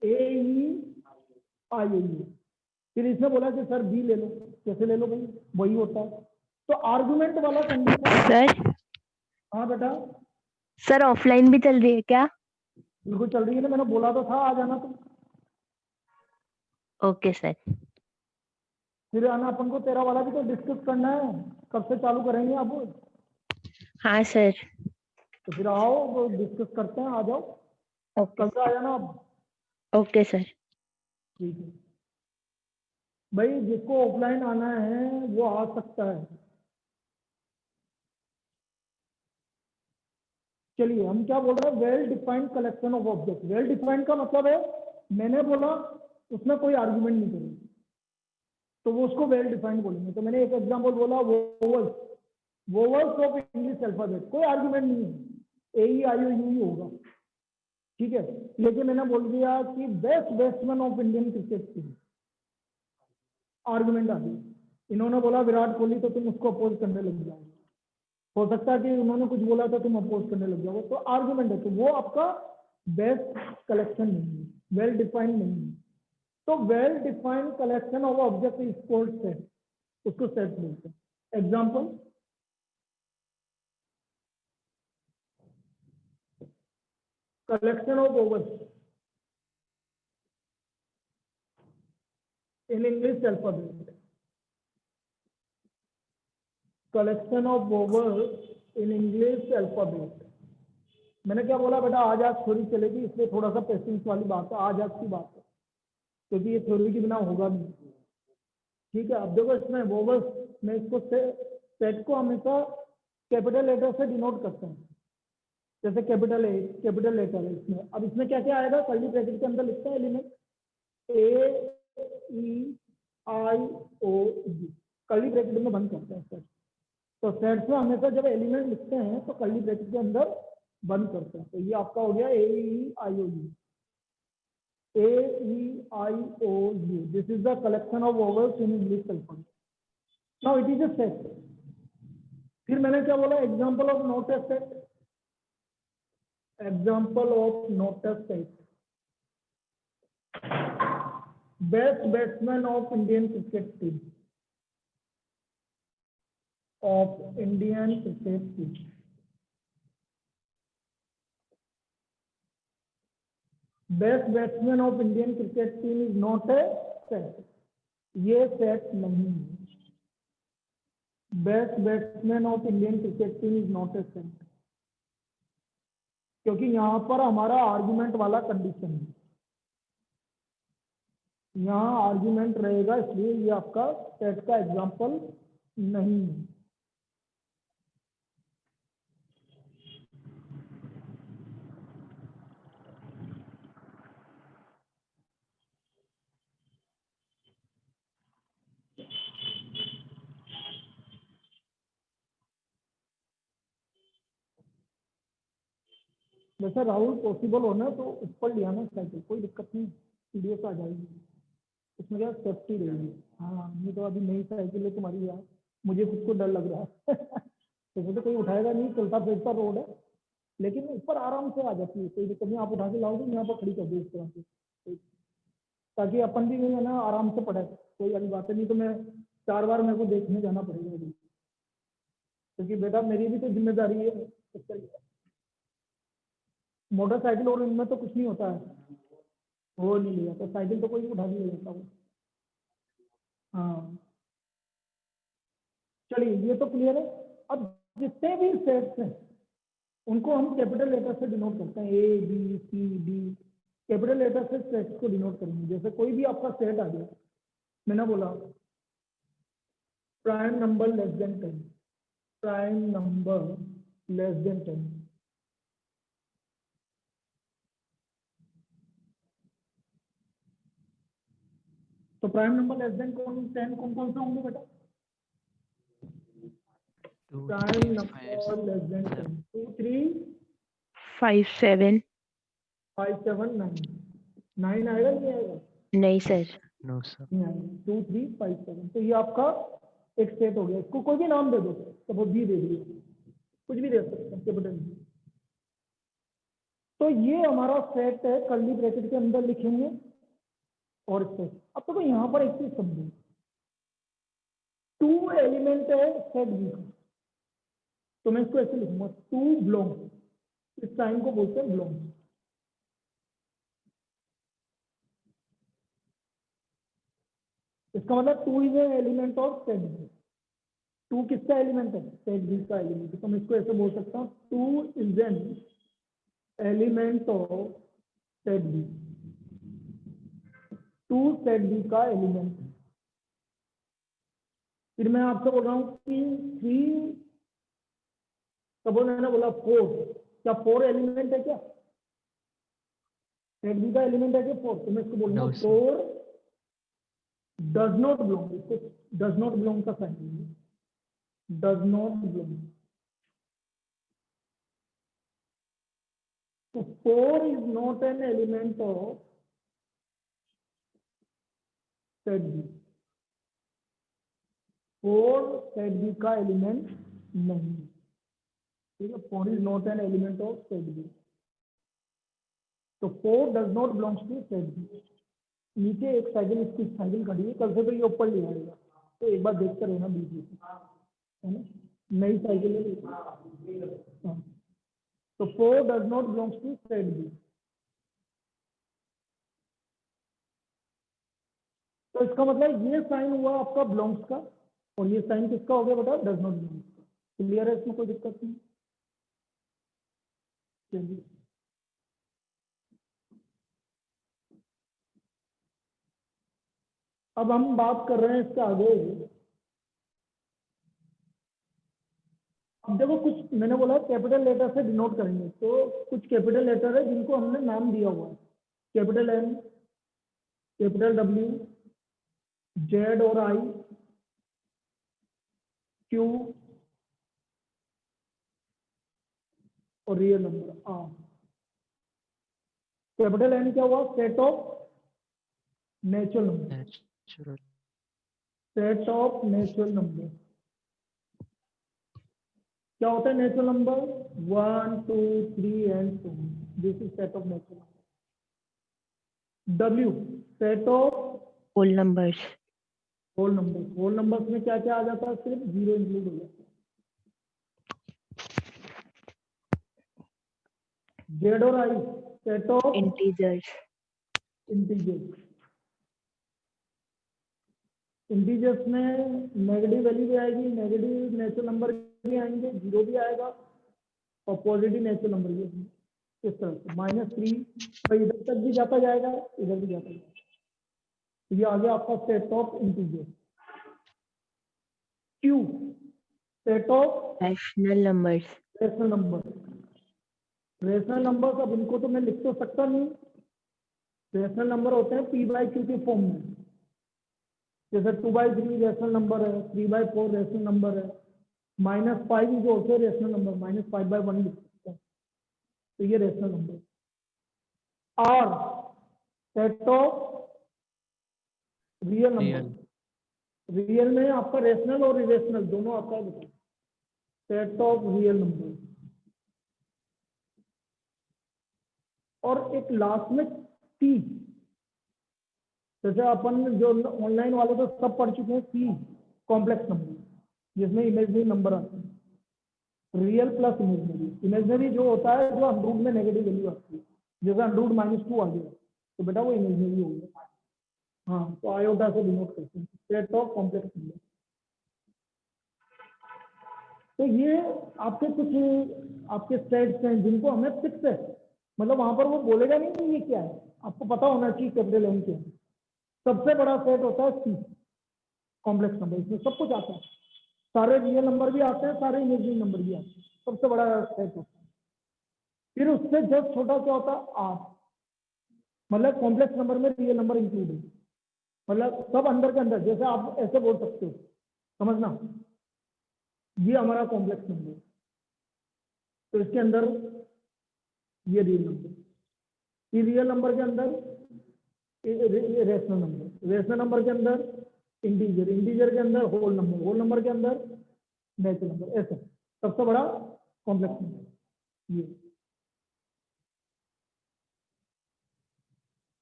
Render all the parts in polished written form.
AEIOU। फिर इसने बोला कि सर बी ले लो, कैसे ले लो भाई, वही होता है। तो आर्गुमेंट वाला कंडीशन। सर हाँ बेटा, सर ऑफलाइन भी चल रही है क्या? बिल्कुल चल रही है ना, मैंने बोला तो था आ जाना तुम। Okay sir. फिर आना, अपन को तेरा वाला भी तो डिस्कस करना है, कब से चालू करेंगे अब। हाँ सर। तो फिर आओ वो डिस्कस करते हैं, आ जाओ, ओके कल से आ जाना अब। Okay sir. ठीक है भाई, जिसको ऑफलाइन आना है वो आ सकता है। चलिए, हम क्या बोल रहे हैं, well defined collection of object. Well defined का मतलब है, मैंने बोला उसमें कोई आर्गुमेंट नहीं करेंगे तो वो उसको वेल डिफाइंड बोलेंगे। तो मैंने एक एग्जांपल बोला, vowels, vowels of English alphabet, कोई आर्गुमेंट नहीं है, AEIOU ही होगा, ठीक है। लेकिन मैंने बोल दिया कि best batsman of Indian cricket team, argument आ गया। इन्होंने बोला विराट कोहली, तो तुम उसको अपोज करने लग जाओगे। हो सकता है कि उन्होंने कुछ बोला तो तुम अपोज करने लग जाओगे, तो आर्गुमेंट है, तो वो आपका बेस्ट कलेक्शन नहीं है, वेल डिफाइंड नहीं है। तो well defined collection of object is called set, उसको सेट बोलते हैं। Example, collection of vowels in English alphabet, collection of vowels in English alphabet। मैंने क्या बोला बेटा, आज आज थ्योरी चलेगी, इसलिए थोड़ा सा पेशेंस वाली बात है, आज आज की बात है, क्योंकि ये थ्योरी के बिना होगा नहीं, ठीक है। अब देखो इसमें वोवल्स में इसको सेट को हमेशा कैपिटल लेटर से डिनोट करते हैं, जैसे कैपिटल ए, कैपिटल लेटर है इसमें। अब इसमें क्या क्या आएगा, कर्ली ब्रैकेट के अंदर लिखते हैं एलिमेंट AEIOU, कर्ली ब्रैकेट में बंद करते हैं सेट। तो सेट्स में हमेशा जब एलिमेंट लिखते हैं तो कर्ली ब्रैकेट के अंदर बंद करते हैं। तो ये आपका हो गया AEIOU। AEIOU, this is the collection of vowels in English alphabet. Now it is a set। फिर मैंने क्या बोला, example of not a set, example of not a set, best batsman of Indian cricket team, of Indian cricket team. Best batsman of Indian cricket team is not a set, ये set नहीं है। Best batsman of Indian cricket team is not a set, क्योंकि यहां पर हमारा argument वाला condition है, यहाँ आर्गुमेंट रहेगा, इसलिए ये आपका सेट का एग्जाम्पल नहीं है। वैसे राहुल पॉसिबल हो ना तो ऊपर लिया ना साइकिल, कोई दिक्कत नहीं, PDF आ जाएगी, इसमें क्या सेफ्टी रहेगी। हाँ, ये तो अभी नई साइकिल है तुम्हारी यार, मुझे खुद को डर लग रहा है तो कोई उठाएगा नहीं, चलता फिरता रोड है, लेकिन ऊपर आराम से आ जाती है, कोई दिक्कत नहीं। आप उठा के लाओगे, यहाँ पर खड़ी कर दो इस तरह से, ताकि अपन भी नहीं है ना आराम से पढ़े, कोई वाली बात नहीं। तो मैं 4 बार मेरे को देखने जाना पड़ेगा, क्योंकि बेटा मेरी भी तो जिम्मेदारी है। मोटरसाइकिल और इनमें तो कुछ नहीं होता है, वो नहीं लिया तो साइकिल तो कोई उठा नहीं ले जाता वो। हाँ चलिए, ये तो क्लियर है। अब जितने भी सेट्स हैं उनको हम कैपिटल लेटर से डिनोट करते हैं, ABCD, कैपिटल लेटर से सेट्स को डिनोट करेंगे। जैसे कोई भी आपका सेट आ गया, मैंने बोला prime number less than 10, prime number less than 10, तो प्राइम नंबर लेस देन 10 कौन कौन से होंगे बेटा? Prime number less than 10, 2 3 5 7। 5 7 9, 9 आएगा नहीं आएगा? नहीं सर। No sir. नहीं आएगा। 2 3 5 7, तो ये आपका एक सेट हो गया। इसको कोई भी नाम दे दो, तो वो बी दे दिए, कुछ भी दे सकते हैं, कैपिटल। तो ये हमारा सेट है, कर्ली ब्रैकेट के अंदर लिखेंगे और सेट। अब तो यहाँ पर एक चीज समझो, 2 एलिमेंट है सेट बी का, तो मैं इसको ऐसे लिखूंगा 2 बिलोंग्स, इस साइन को बोलते हैं बिलोंग्स। इसका मतलब 2 is a element of set B. 2 किसका एलिमेंट है? सेट बी का एलिमेंट है। तो मैं इसको ऐसे बोल सकता हूँ 2 is an element of set B. 2 set B का एलिमेंट है। फिर मैं आपसे बोल रहा हूँ कि 3, सपोज मैंने बोला 4, क्या 4 एलिमेंट है क्या? सेट बी का एलिमेंट है क्या 4? तो मैं इसको बोलूंगा No, sir. 4 does not belong. इसको डज नॉट बिलोंग का साइन है, डज नॉट बिलोंग। तो 4 is not an element of set B. 4 set B का एलिमेंट नहीं, ठीक है। 4 is not an element of set B. तो 4 does not belongs to set B. नीचे एक साइकिल, इसकी साइकिल खड़ी है, कल से तो ये ऊपर ले आएगा, तो एक बार देख कर रहना बीच में, है ना। नई साइकिल है। हाँ। तो 4 does not belongs to set B. तो इसका मतलब ये साइन हुआ आपका बिलोंग्स का, और ये साइन किसका हो गया बेटा? डज नॉट बिलोंग्स का। क्लियर है? इसमें कोई दिक्कत नहीं। चलिए अब हम बात कर रहे हैं इसके आगे। अब देखो, कुछ मैंने बोला कैपिटल लेटर से डिनोट करेंगे, तो कुछ कैपिटल लेटर है जिनको हमने नाम दिया हुआ है, capital N, capital W, Z और आई, क्यू और real number R. Capital N क्या हुआ? Set of natural number, Natural. Set of natural number. क्या होता है natural number? 1 2 3 and 2। This is set of natural number. W set of Whole numbers. Whole number. Whole numbers में क्या क्या आ जाता है? सिर्फ 0 इंक्लूड हो जाता है। जेड और I set of Integers. Integers. Integers में नेगेटिव वैल्यू भी आएगी, नेगेटिव नेचुरल नंबर भी आएंगे, 0 भी आएगा और पॉजिटिव नेचुरल नंबर भी आएंगे। इस तरह से -3 तो इधर तक भी जाता जाएगा, इधर भी जाता जाएगा। तो ये आ गया आपका set of integers. Q set of Rational numbers. Rational number. Rational number, अब इनको तो मैं लिख तो सकता नहीं। रेशनल नंबर होते हैं p/q के फॉर्म में, जैसे 2/3 रेशनल नंबर है, 3/4 रेशनल नंबर है, -5 इज ऑल्सो रेशनल नंबर, -5/1 लिख सकते हैं। तो ये rational number. R set of real number. Real में आपका रेशनल और इरेशनल दोनों आता है, सेट ऑफ रियल नंबर। और एक लास्ट में सी, जैसे अपन जो ऑनलाइन वाले तो सब पढ़ चुके हैं, सी कॉम्प्लेक्स नंबर, जिसमें इमेजनरी नंबर आते हैं। Real plus imaginary. इमेजनरी जो होता है जो अंडरूट में नेगेटिव वैल्यू आती है, जैसे अंडरूट -2 आ गया तो बेटा वो इमेजनरी हो गया। हाँ, तो आयोटा से डिनोट करते हैं, सेट ऑफ कॉम्प्लेक्स नंबर। तो ये आपके कुछ आपके सेट्स हैं जिनको हमें फिक्स है, मतलब वहां पर वो बोलेगा नहीं कि ये क्या है, आपको पता होना चाहिए कैपिटल एन क्या है। सबसे बड़ा सेट होता है सी कॉम्प्लेक्स नंबर, इसमें सब कुछ आता है, सारे रियल नंबर भी आते हैं, सारे इमेजिनरी नंबर भी आते हैं, सबसे बड़ा सेट होता है। फिर उससे जस्ट छोटा क्या होता है? आर, मतलब कॉम्प्लेक्स नंबर में रियल नंबर इंक्लूड है, मतलब सब अंदर के अंदर। जैसे आप ऐसे बोल सकते हो, समझना, ये हमारा कॉम्प्लेक्स नंबर है, तो इसके अंदर ये रियल नंबर, ये रियल नंबर के अंदर रेशनल नंबर, रेशनल नंबर के अंदर इंटीजर, इंटीजर के अंदर होल नंबर, होल नंबर के अंदर नेचुरल नंबर। ऐसा सबसे बड़ा कॉम्प्लेक्स नंबर ये।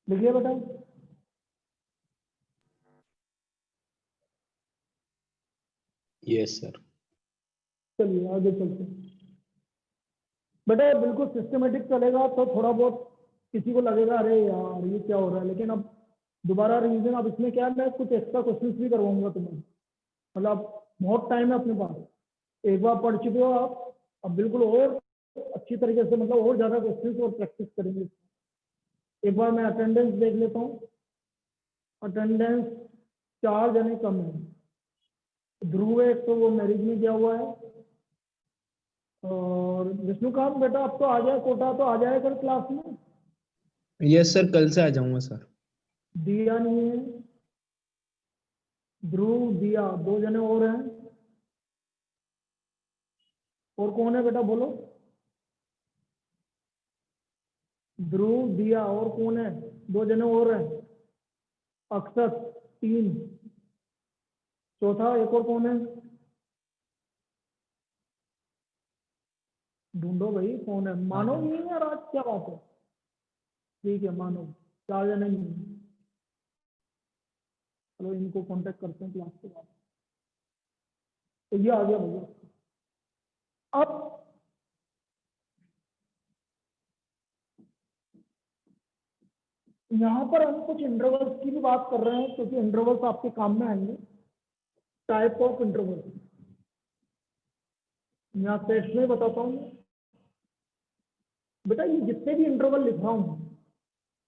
लिखिए बेटा। Yes sir. चलिए आगे चलते हैं बेटा। बिल्कुल सिस्टमेटिक चलेगा तो थोड़ा बहुत किसी को लगेगा अरे यार ये क्या हो रहा है, लेकिन अब दोबारा रिवीजन। अब इसमें क्या है, मैं कुछ एक्स्ट्रा क्वेश्चंस भी करवाऊंगा तुम्हें। मतलब बहुत टाइम है अपने पास, एक बार पढ़ चुके हो आप, अब बिल्कुल और अच्छी तरीके से मतलब और ज्यादा क्वेश्चंस और प्रैक्टिस करेंगे। एक बार मैं अटेंडेंस देख लेता हूँ। अटेंडेंस 4 जने कम है। ध्रुव एक तो वो मैरिज में गया हुआ है, और विष्णुकांत बेटा अब तो आ जाए, कोटा तो आ जाए कल क्लास में। यस सर, कल से आ जाऊंगा सर। दिया नहीं है, ध्रुव दिया 2 जने और हैं। और कौन है बेटा बोलो। ध्रुव दिया और कौन है, 2 जने और हैं। अक्षत 3, चौथा एक और कौन है, ढूंढो भाई कौन है। मानव नहीं है यार, आज क्या बात है। ठीक है मानव, 4 जने नहीं है। चलो इनको कांटेक्ट करते हैं क्लास के बाद। तो ये आ गया भैया। अब यहाँ पर हम कुछ इंटरवल्स की भी बात कर रहे हैं, क्योंकि इंटरवल्स आपके काम में आएंगे। टाइप ऑफ इंटरवल यहाँ टेस्ट में बताता हूँ बेटा। ये जितने भी इंटरवल लिख रहा हूँ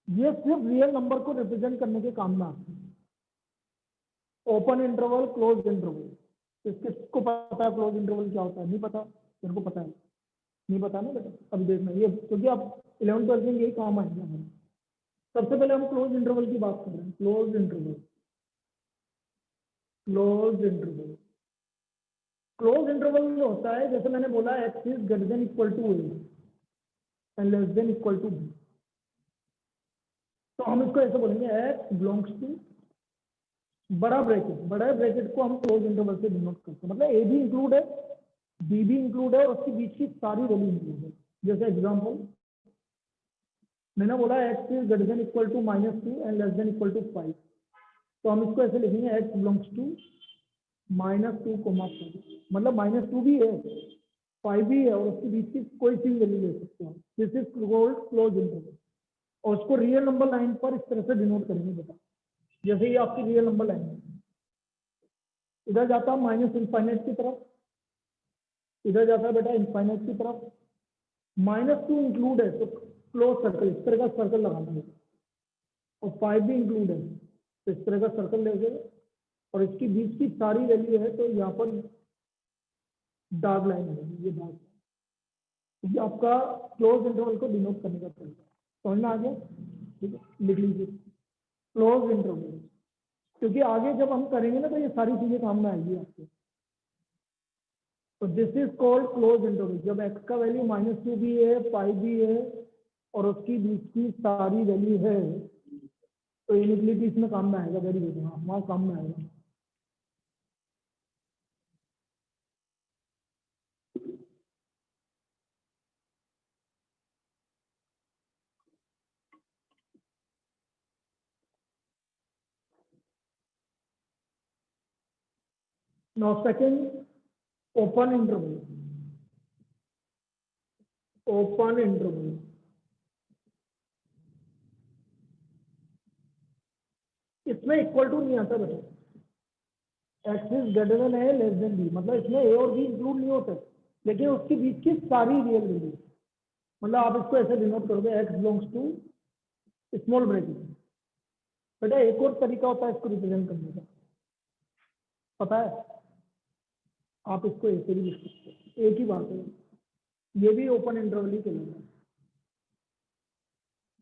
ये सिर्फ रियल नंबर को रिप्रेजेंट करने के काम में आते हैं। Open interval, close interval. किसको पता है क्लोज इंटरवल क्या होता है? नहीं पता? मेरे को पता है। नहीं पता ना बेटा, अब देखना ये, क्योंकि आप 11th 12th में यही काम आएंगे हमारे। सबसे पहले हम क्लोज इंटरवल की बात कर रहे हैं। Close interval, close interval. Close interval में होता है, जैसे मैंने बोला x is greater than equal to a and less than equal to b। तो हम इसको ऐसे बोलेंगे x बिलोंग्स टू बड़ा ब्रैकेट। बड़ा ब्रैकेट को हम क्लोज इंटरवल से डिनोट करते हैं। मतलब a भी इंक्लूड है, b भी इंक्लूड है, और उसके बीच की सारी वैल्यू इंक्लूड है। जैसे एग्जांपल मैंने बोला x is greater than equal to -2 and less than equal to 5। तो हम इसको ऐसे लिखेंगे x बिलोंग्स टू -2, 5। मतलब -2 भी है, 5 भी है, और उसके बीच की कोई सी वैल्यू ले सकते हैं। This is called close interval. और उसको रियल नंबर लाइन पर इस तरह से डिनोट करेंगे बेटा। जैसे ये आपकी रियल नंबर लाइन है, इधर जाता है माइनस इनफाइनाइट की तरफ, इधर जाता है बेटा इनफाइनाइट की तरफ। -2 इंक्लूड है तो क्लोज सर्कल, इस तरह का सर्कल लगाना है। और 5 भी इंक्लूड है तो इस तरह का सर्कल लेंगे, और इसकी बीच की सारी वैल्यू है तो यहाँ पर डार्क लाइन है, ये डार्क। ये आपका क्लोज इंटरवल को डिनोट करने का तरीका। समझ में आ गया? ठीक है, लिख लीजिए क्लोज इंटरवल, क्योंकि आगे जब हम करेंगे ना तो ये सारी चीजें काम में आएगी आपके। तो this is called close interval. जब x का वैल्यू -2 भी है, 5 भी है, और उसकी बीच की सारी वैल्यू है, तो इनिक्वलिटी इसमें काम में आएगा। वेरी गुड, हाँ वहाँ काम में आएगा। Now second, open interval. Open interval. इसमें इक्वल टू नहीं आता बेटा। X is greater than A less than B, मतलब इसमें ए और बी इंक्लूड नहीं होते, लेकिन उसके बीच की सारी रियल वैल्यू। मतलब आप इसको ऐसे डिनोट करोगे X belongs to small bracket. बेटा एक और तरीका होता है इसको रिप्रेजेंट करने का, पता है? आप इसको ऐसे भी लिख सकते हो, एक ही बात है। ये भी ओपन इंटरवल ही चलेगा।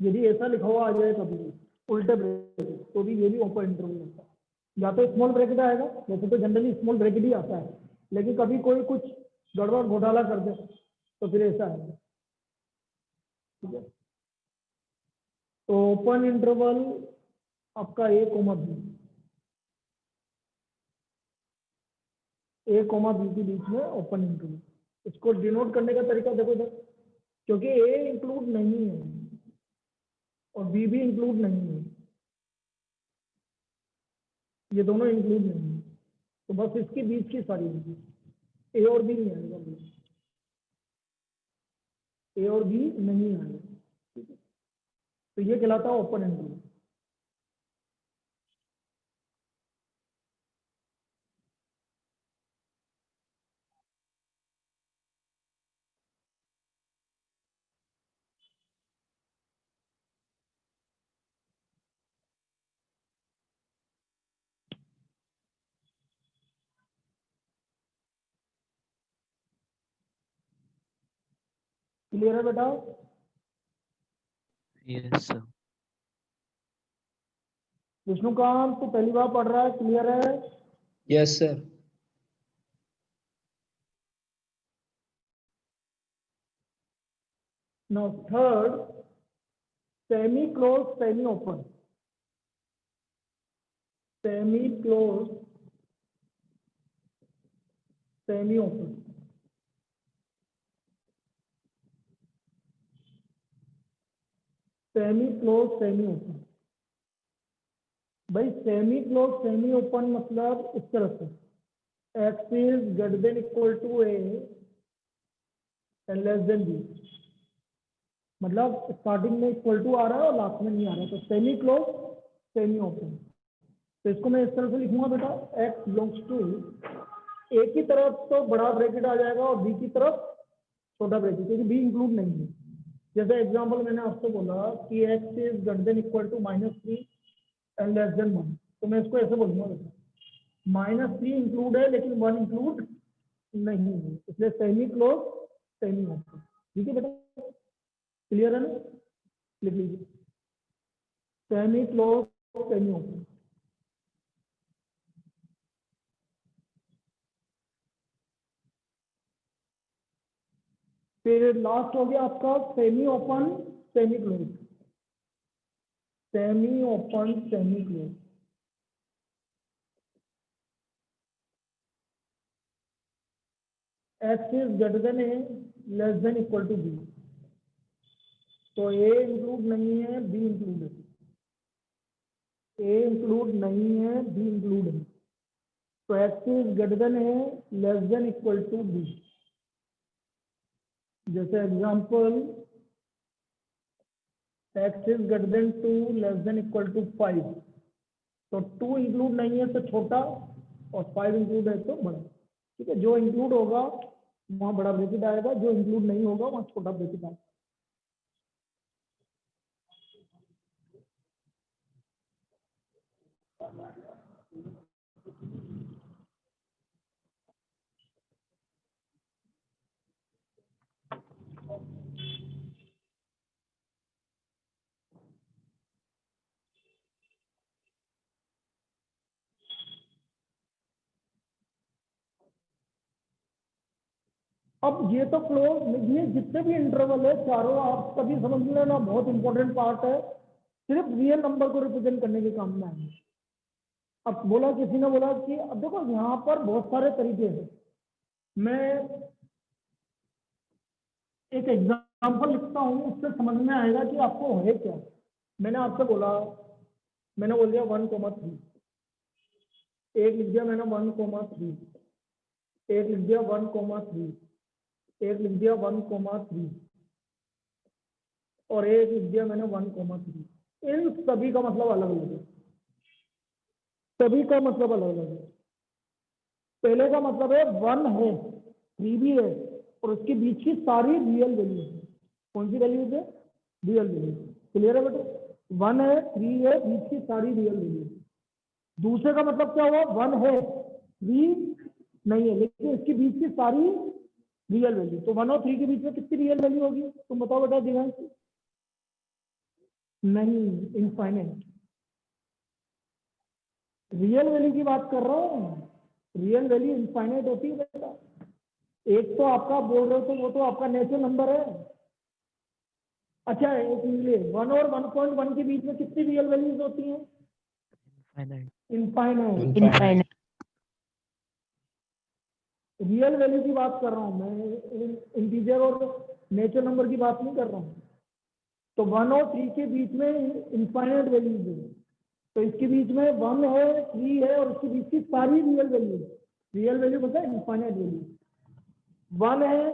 यदि ऐसा लिखा हुआ आ जाए कभी भी उल्टे ब्रैकेट, तो भी ये भी ओपन इंटरवल होता है। या तो स्मॉल ब्रैकेट आएगा, वैसे तो जनरली स्मॉल ब्रैकेट ही आता है, लेकिन कभी कोई कुछ गड़बड़ घोटाला कर दे तो फिर ऐसा आएगा। ठीक है, तो ओपन इंटरवल आपका ए कोमा बी, ए कोमा बी के बीच में ओपन इंटरवल। इसको डिनोट करने का तरीका देखो इधर, क्योंकि ए इंक्लूड नहीं है, और बी भी इंक्लूड नहीं है, ये दोनों इंक्लूड नहीं है, तो बस इसके बीच की सारी वैल्यू, ए और बी नहीं आएगा, ए और बी नहीं आएगा, ठीक है। तो ये कहलाता है ओपन इंटरवल। क्लियर है बेटा? Yes sir. विष्णुकांत तो पहली बार पढ़ रहा है, क्लियर है? Yes sir. Now third, semi close semi open. Semi close semi open. Semi close semi open. भाई सेमी क्लोज सेमी ओपन मतलब इस तरह से, X is greater than equal to A and less than B, मतलब starting में equal to आ रहा है और लास्ट में नहीं आ रहा है, तो सेमी क्लोज सेमी ओपन। तो इसको मैं इस तरह से लिखूंगा बेटा, एक्स बिलोंग्स टू ए की तरफ तो बड़ा ब्रैकेट आ जाएगा और बी की तरफ छोटा ब्रैकेट, क्योंकि बी इंक्लूड नहीं है। जैसे एग्जांपल मैंने आपसे बोला कि X is greater than equal to -3 and less than 1, तो मैं इसको ऐसे बोलूंगा बेटा, -3 इंक्लूड है लेकिन 1 इंक्लूड नहीं है, इसलिए सेमी क्लोज सेमी ओपन। ठीक है बेटा, क्लियर है ना? लिख लीजिए, सेमी क्लोज सेमी ओपन। फिर लास्ट हो गया आपका semi open semi close. Semi open semi close, X is greater than A less than equal to B, तो ए इंक्लूड नहीं है, बी इंक्लूड है, ए इंक्लूड नहीं है, बी इंक्लूड है, तो X is greater than A less than equal to B. जैसे example, X is greater than 2 less than equal to 5, तो 2 इंक्लूड नहीं है तो छोटा और 5 इंक्लूड है तो बड़ा। ठीक है, जो इंक्लूड होगा वहां बड़ा ब्रैकेट आएगा, जो इंक्लूड नहीं होगा वहां छोटा ब्रैकेट आएगा। अब ये तो क्लोज, ये जितने भी इंटरवल है चारों आप कभी समझ लेना, बहुत इंपॉर्टेंट पार्ट है, सिर्फ रियल नंबर को रिप्रेजेंट करने के काम में आएंगे। अब बोला, किसी ने बोला कि अब देखो यहाँ पर बहुत सारे तरीके हैं, मैं एक एग्जांपल लिखता हूँ, उससे समझ में आएगा कि आपको है क्या। मैंने आपसे बोला, मैंने बोल दिया 1,3, एक लिख दिया मैंने 1,3, एक लिख दिया 1,3, एक लिख दिया 1,3 और एक लिख दिया मैंने 1,3। इन सभी का मतलब अलग अलग है, सभी का मतलब अलग अलग है। पहले का मतलब है 1 है, 3 भी है और उसके बीच की सारी रियल वैल्यू है। कौन सी वैल्यूज है? Real value. क्लियर है बेटे? 1 है, 3 है, बीच की सारी रियल वैल्यू। दूसरे का मतलब क्या हुआ? 1 है, 3 नहीं है, लेकिन इसके बीच की सारी रियल वैल्यू। तो 1 और 3 के बीच में कितनी रियल वैल्यू होगी? तुम बताओ बेटा दिव्यांश। नहीं, इनफाइनाइट। रियल वैल्यू की बात कर रहा हूँ, रियल वैल्यू इनफाइनाइट होती है बेटा। एक तो आपका बोल रहे हो तो वो तो आपका नेचुरल नंबर है। अच्छा, एक लिए 1 और 1.1 के बीच में कितनी रियल वैल्यूज होती हैं? इनफाइनाइट। इनफाइनाइट। रियल वैल्यू की बात कर रहा हूँ मैं, इंटीजर और नेचुरल नंबर की बात नहीं कर रहा हूँ। तो 1 और 3 के बीच में इनफाइनाइट वैल्यूज है, तो इसके बीच में 1 है 3 है और इसके बीच की सारी रियल वैल्यू मतलब इनफाइनाइट वैल्यू। 1 है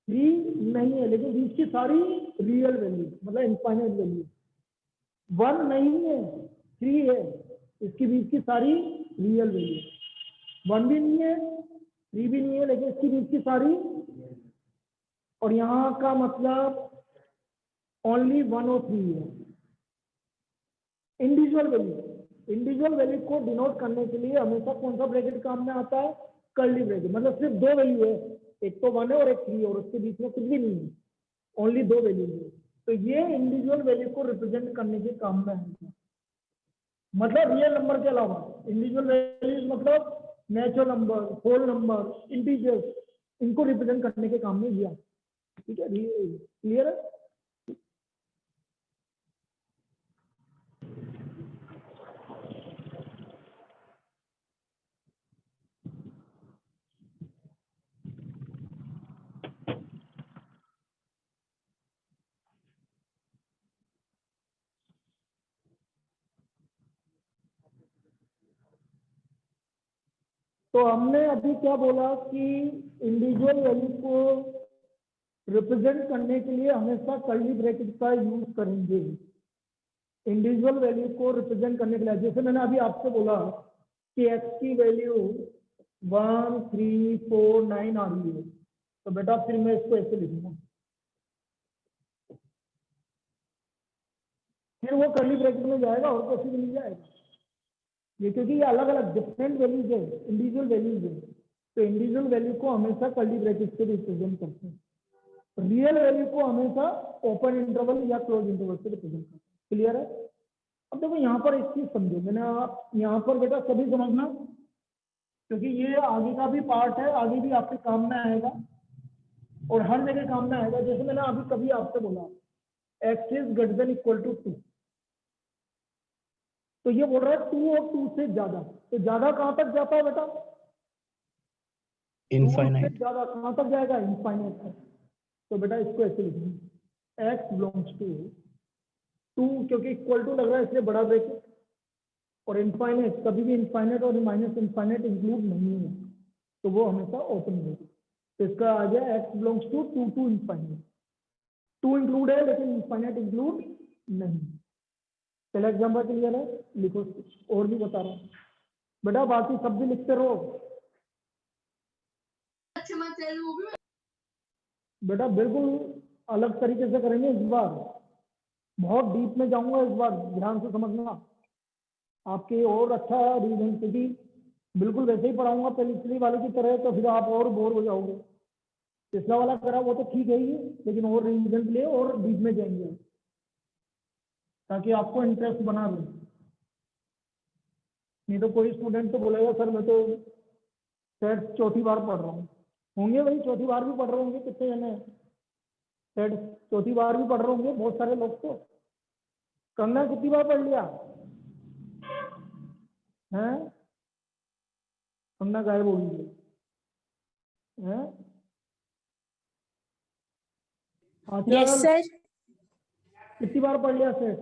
3 नहीं है लेकिन बीच की सारी रियल वैल्यू मतलब इनफाइनाइट वैल्यू। 1 नहीं है 3 है, इसके बीच की सारी रियल वैल्यू। 1 भी नहीं है 3 भी नहीं है लेकिन इसके बीच की सारी, और यहाँ का मतलब ओनली 1 और 3 है। इंडिविजुअल वैल्यू को डिनोट करने के लिए हमेशा कौन सा ब्रैकेट काम में आता है? Curly bracket. मतलब सिर्फ 2 वैल्यू है, एक तो 1 है और एक 3 है और उसके बीच में कुछ भी नहीं है, ओनली 2 वैल्यू है। तो ये इंडिविजुअल वैल्यू को रिप्रेजेंट करने के काम में है। मतलब रियल नंबर के अलावा इंडिविजुअल वैल्यूज मतलब natural number, whole number, integers, इनको रिप्रेजेंट करने के काम में लिया। ठीक है, क्लियर है? तो हमने अभी क्या बोला कि इंडिविजुअल वैल्यू को रिप्रेजेंट करने के लिए हमेशा कर्ली ब्रैकेट का यूज करेंगे। इंडिविजुअल वैल्यू को रिप्रेजेंट करने के लिए जैसे मैंने अभी आपसे बोला कि x की वैल्यू 1 3 4 9 आ रही है, तो बेटा फिर मैं इसको ऐसे लिखूंगा, फिर वो कर्ली ब्रैकेट में जाएगा और कैसे भी नहीं जाएगा ये, क्योंकि ये अलग अलग डिफरेंट वैल्यूज है, इंडिविजुअल वैल्यूज है। तो इंडिविजुअल वैल्यू को हमेशा कर्ली ब्रैकेट से रिप्रेजेंट करते हैं। रियल वैल्यू को हमेशा ओपन इंटरवल या क्लोज इंटरवल से रिप्रेजेंट करते हैं। क्लियर है? अब देखो यहाँ पर एक चीज समझो, मैंने यहाँ पर बेटा सभी समझना, क्योंकि ये आगे का भी पार्ट है, आगे भी आपके काम में आएगा और हर जगह काम में आएगा। जैसे मैंने अभी कभी आपसे बोला x is greater than equal to 2, तो ये बोल रहा है 2 और 2 से ज्यादा, तो ज्यादा कहां तक जाता है बेटा? 2 से इनफाइनाइट। ज्यादा कहां तक जाएगा? इनफाइनाइट तक। तो बेटा इसको ऐसे लिखेंगे x बिलोंग्स टू 2, क्योंकि इक्वल टू लग रहा है इसलिए बड़ा ब्रैकेट, और इनफाइनाइट कभी भी इनफाइनाइट और माइनस इनफाइनाइट इंक्लूड नहीं है, तो वो हमेशा ओपन ब्रैकेट। तो इसका आ गया x belongs to 2 to infinite. 2 include है लेकिन इनफाइनाइट इंक्लूड नहीं। पहला एग्जाम्पल क्लियर है? लिखो, और भी बता रहा हूँ बेटा, बाकी सब भी लिखते रहो बेटा। बिल्कुल अलग तरीके से करेंगे इस बार, बहुत डीप में जाऊंगा इस बार, ध्यान से समझना आपके और अच्छा रीजन, क्योंकि बिल्कुल वैसे ही पढ़ाऊंगा पिछली वाले की तरह, तो फिर आप और बोर हो जाओगे। पिछला वाला करा वो तो ठीक है ही, लेकिन और रीजन के लिए और डीप में जाएंगे ताकि आपको इंटरेस्ट बना रहे। नहीं तो कोई स्टूडेंट तो बोलेगा सर मैं तो सेट चौथी बार पढ़ रहा हूँ। होंगे भाई, चौथी बार भी पढ़ रहे होंगे, कितने जने सेट चौथी बार भी पढ़ रहे होंगे, बहुत सारे लोग। तो करना कितनी बार पढ़ लिया है? करना गायब हो गई है? Yes sir. कितनी बार पढ़ लिया सेट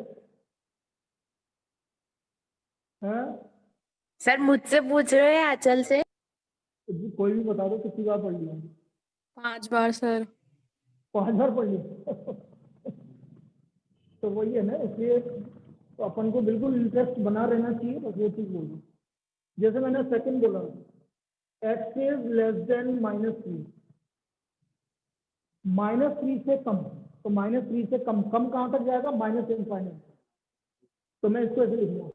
है? सर मुझसे पूछ रहे हैं आंचल से। कोई भी बता दो कितनी बार पढ़ लिया? 5 बार सर। 5 बार पढ़ लिया तो वही है ना, इसलिए तो अपन को बिल्कुल इंटरेस्ट बना रहना चाहिए, बस वो चीज बोल रहा हूँ। जैसे मैंने सेकंड बोला x इज लेस देन -3, -3 से कम, तो -3 से कम कहां तक जाएगा? Minus infinite. तो मैं इसको ऐसे लिखूंगा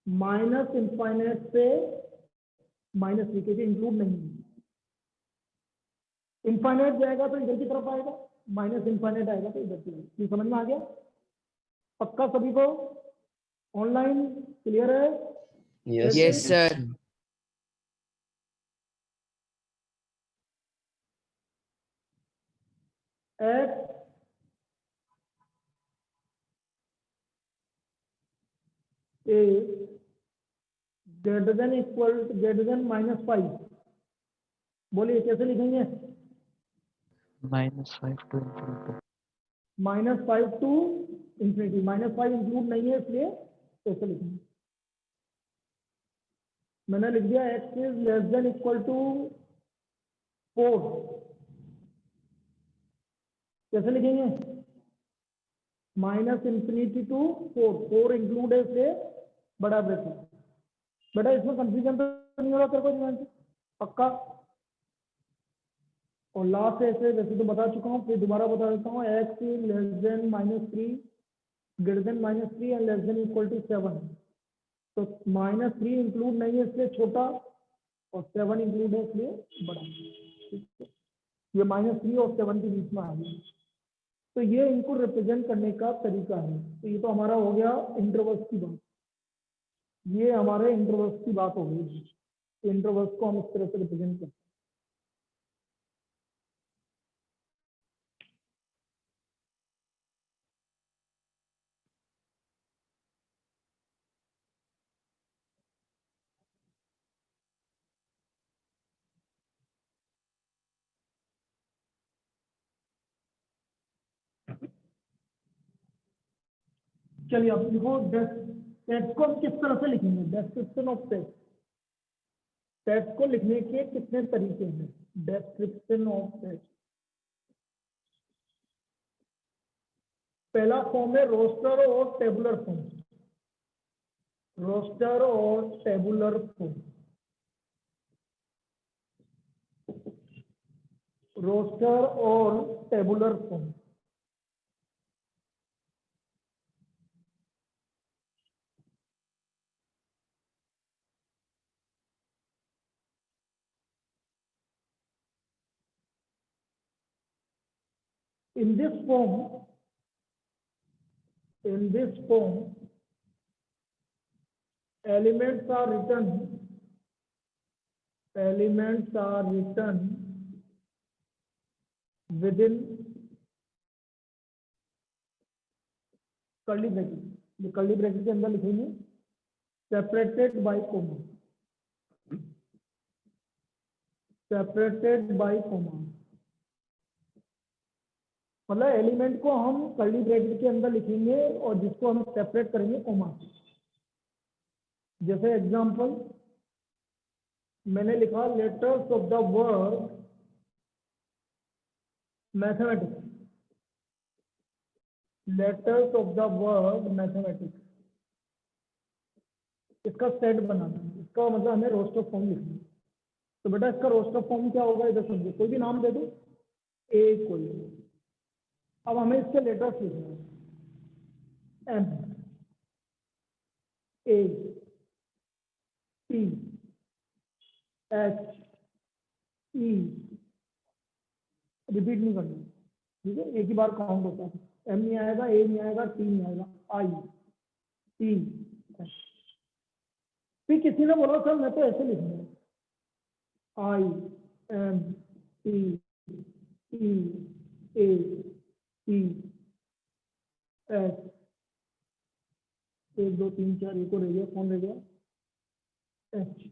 माइनस इनफाइनाइट से -3, क्योंकि इंक्लूड नहीं है। इनफाइनाइट जाएगा तो इधर की तरफ आएगा, माइनस इनफाइनाइट आएगा तो इधर की तरफ। ये समझ में आ गया? पक्का सभी को? ऑनलाइन क्लियर है? Yes sir. x is greater than equal to greater than -5, बोलिए कैसे लिखेंगे? -5 to ∞. -5 to infinity. -5 इंक्लूड नहीं है इसलिए ऐसे लिखेंगे। मैंने लिख दिया x is less than equal to 4। कैसे लिखेंगे? -इंफिनिटी टू 4 इंक्लूड है इसलिए बड़ा ब्रैकेट। बेटा इसमें कंफ्यूजन तो नहीं हो रहा तेरे को ध्यान से? पक्का? और लास्ट ऐसे वैसे तो बता चुका हूँ, फिर दोबारा बता देता हूँ। x is less than -3 greater than -3 and less than equal to 7। तो -3 इंक्लूड नहीं है इसलिए छोटा, और 7 इंक्लूड है इसलिए बड़ा। ठीक है, ये -3 और 7 के बीच में आ गया। तो ये इनको रिप्रेजेंट करने का तरीका है। तो ये तो हमारा हो गया इंटरवल्स की बात। ये हमारे इंटरवल्स की बात हो गई। इंटरवल्स को हम इस तरह से रिप्रेजेंट करते हैं। चलिए अब लिखो टेक्स्ट को हम किस तरह से लिखेंगे? Description of text. टेक्स्ट को लिखने के कितने तरीके हैं? Description of text. पहला फॉर्म है रोस्टर और टेबुलर फॉर्म। रोस्टर और टेबुलर फॉर्म। रोस्टर और tabular form. In this form, elements are written within curly bracket। ये curly bracket के अंदर लिखेंगे separated by comma। separated by comma मतलब एलिमेंट को हम कर्ली ब्रैकेट के अंदर लिखेंगे और जिसको हम सेपरेट करेंगे कोमा से। जैसे एग्जांपल मैंने लिखा letters of the word mathematics. Letters of the word mathematics, इसका सेट बनाना है। इसका मतलब हमें रोस्टर फॉर्म लिखना है। तो बेटा इसका रोस्टर फॉर्म क्या होगा इधर समझो। कोई भी नाम दे दो, ए कोई। अब हमें इसके लेटर्स लिखना है। एम, ए, टी, एच, ई। रिपीट नहीं करना, ठीक है? एक ही बार काउंट होता है। एम नहीं आएगा, ए नहीं आएगा, टी नहीं आएगा, आई, टी, एच। फिर किसी ने बोला सर मैं तो ऐसे लिखूंगा, आई, एम, टी, ई, ए, टी, एच। 1 2 3 4 एक और रह गया, कौन रह गया? एच।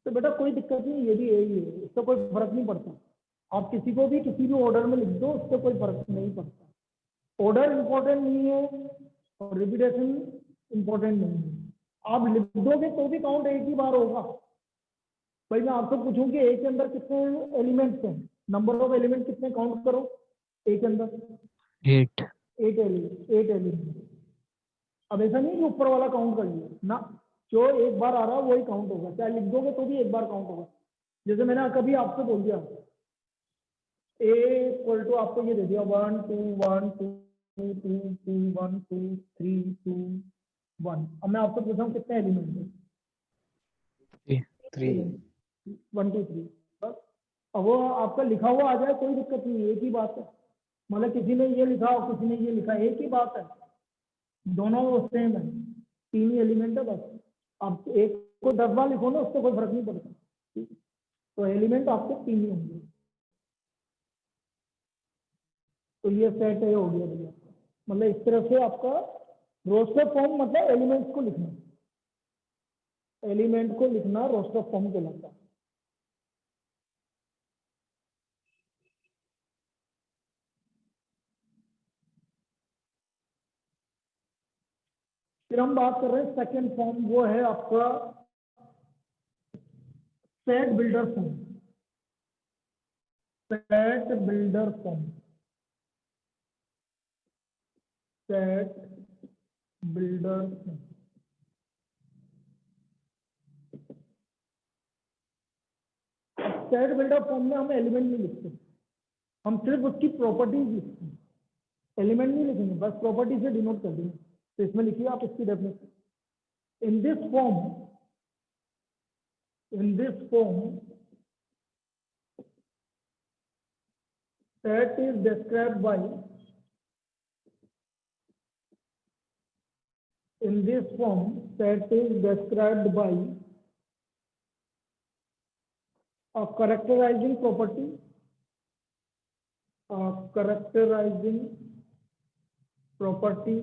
तो बेटा कोई दिक्कत नहीं, ये भी यही है, इससे कोई फर्क नहीं पड़ता। आप किसी को भी किसी भी ऑर्डर में लिख दो, उससे कोई फर्क नहीं पड़ता। ऑर्डर इंपॉर्टेंट नहीं है और रिपीटेशन इंपॉर्टेंट नहीं है। आप लिख दोगे तो भी काउंट एक ही बार होगा। भाई मैं आपसे पूछूं कि ए के अंदर कितने एलिमेंट्स हैं? नंबर ऑफ एलिमेंट कितने काउंट करो ए के अंदर? 8 एलिमेंट। अब ऐसा नहीं कि ऊपर वाला काउंट कर लिया ना, जो एक बार आ रहा है वही काउंट होगा, चाहे लिख दोगे तो भी एक बार काउंट होगा। जैसे मैंने कभी आपसे बोल दिया ए इक्वल टू, आपको ये दे दिया 1 2 1 2 2 2 1 2 3 2 1। अब मैं आपसे पूछा हूँ कितने एलिमेंट है? 3 1 2 3 बस। अब वो आपका लिखा हुआ आ जाए कोई दिक्कत नहीं, एक ही बात है। मतलब किसी ने ये लिखा और किसी ने ये लिखा, एक ही बात है, दोनों सेम है, 3 ही एलिमेंट है बस। आप एक को 10 बार लिखो ना, उससे कोई फर्क नहीं पड़ता। तो एलिमेंट आपको 3 ही होंगे। तो ये सेट है हो गया भैया। मतलब इस तरह से आपका रोस्टर फॉर्म मतलब एलिमेंट्स को लिखना, एलिमेंट को लिखना रोस्टर फॉर्म कहलाता है। फिर हम बात कर रहे हैं सेकंड फॉर्म, वो है आपका set builder form. Set builder form, set builder form. Set builder form में हम एलिमेंट नहीं लिखते, हम सिर्फ उसकी प्रॉपर्टीज लिखते हैं। एलिमेंट नहीं लिखेंगे, बस प्रॉपर्टी से डिनोट कर देंगे। तो इसमें लिखिए आप इसकी definition. In this form, in this form set is described by, in this form set is described by a characterizing property, a characterizing property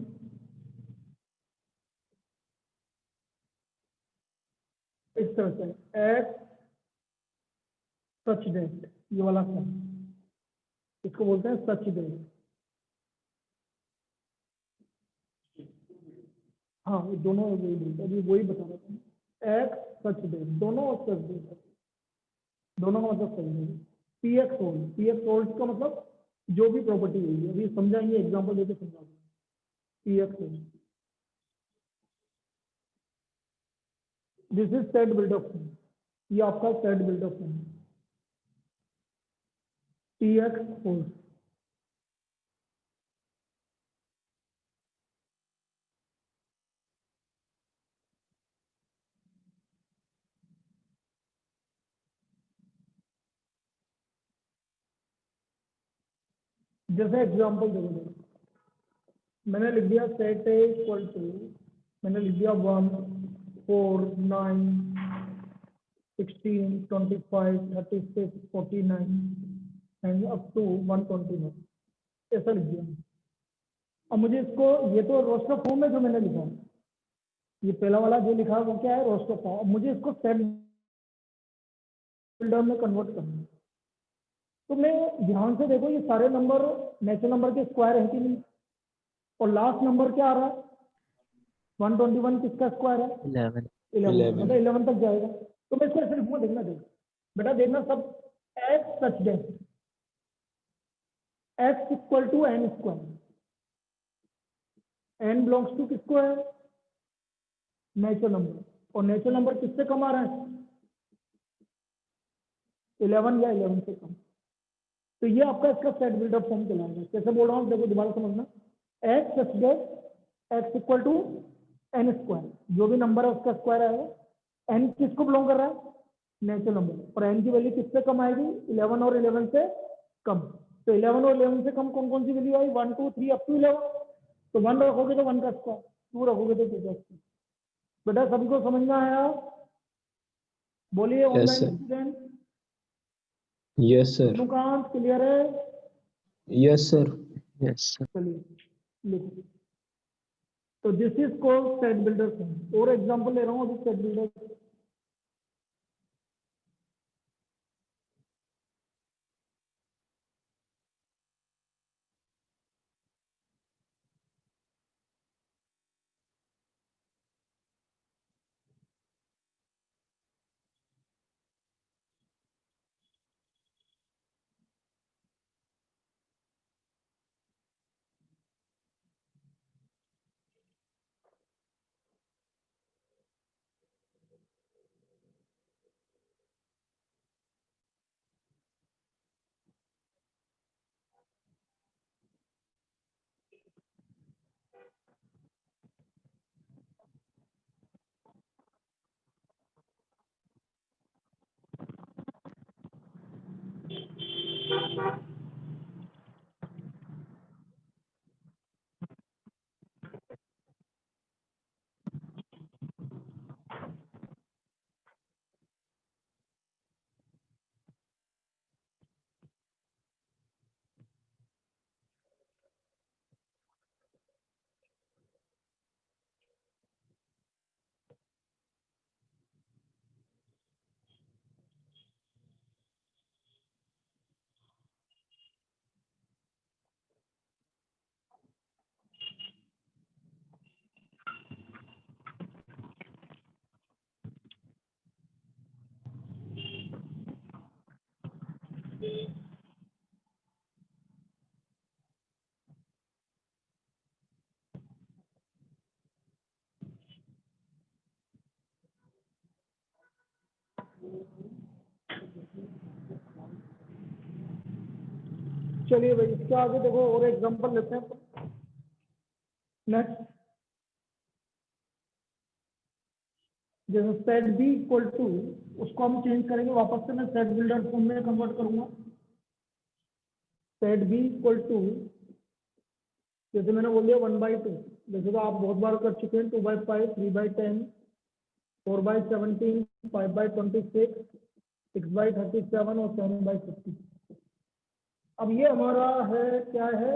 इस तरह से at such date, ये वाला फॉर्म इसको बोलते हैं सच डेट। हाँ, ये दोनों वही बोलते हैं, अभी वही बता रहा था। एक्स सच डेट, दोनों सच डेट है, दोनों का मतलब सही है। P X hold, P X hold का मतलब जो भी प्रॉपर्टी होगी, अभी समझाएंगे, एग्जांपल देके समझाएंगे। P X hold, this is set builder form, ये आपका सेट बिल्डअप फॉर्म है। पी एक्स होल्ड, जैसे एग्जांपल देखो, मैंने लिख दिया सेट ए इक्वल टू, मैंने लिख दिया 1 4 9 16 25 36 49 एंड अप टू 129, ऐसा लिख दिया। अब मुझे इसको, ये तो रोस्टर फॉर्म है जो मैंने लिखा है, ये पहला वाला जो लिखा है वो क्या है, रोस्टर फॉर्म। अब मुझे इसको सेट बिल्डर में कन्वर्ट करना है। तो मैं ध्यान से देखो, ये सारे नंबर नेचुरल नंबर के स्क्वायर है कि नहीं, और लास्ट नंबर क्या आ रहा है 121, किसका स्क्वायर है 11 11, मतलब 11 तक जाएगा। तो मैं इसको ऐसे लिखूंगा, देखना देखो बेटा, देखना सब X such that, X equal to N square, N belongs to किसको है, नेचुरल नंबर, और नेचुरल नंबर किससे कम आ रहा है 11 या 11 से कम। तो ये आपका इसका सेट बिल्डअप फॉर्म कहलाएगा। कैसे बोल रहा हूँ देखो, दोबारा समझना। X such that X equal to N square, जो भी नंबर है उसका स्क्वायर आएगा। एन किसको बिलोंग कर रहा है, नेचुरल नंबर, और एन की वैल्यू किससे कम आएगी 11 और 11 से कम। तो 11 और 11 से कम कौन कौन सी वैल्यू आई 1 2 3 अप टू 11। तो 1 रखोगे तो 1 का स्क्वायर, 2 रखोगे तो 2 का स्क्वायर। बेटा सभी को समझ में आया, बोलिए online student. Yes sir. Anukant clear है? Yes sir. Yes sir. चलिए लिखिए। तो this is called set builder form. और एग्जांपल ले रहा हूँ अभी सेट बिल्डर। चलिए भाई इसके आगे देखो और एग्जांपल लेते हैं। नेक्स्ट, जैसे सेट बी इक्वल टू, उसको हम चेंज करेंगे वापस से, मैं सेट बिल्डर फॉर्म में कन्वर्ट करूंगा। सेट बी इक्वल टू, जैसे मैंने बोल दिया 1/2, जैसे तो आप बहुत बार कर चुके हैं, 2/5, 3/10, 4/17, 5/26, 6/37 और 7/50। अब ये हमारा है क्या है,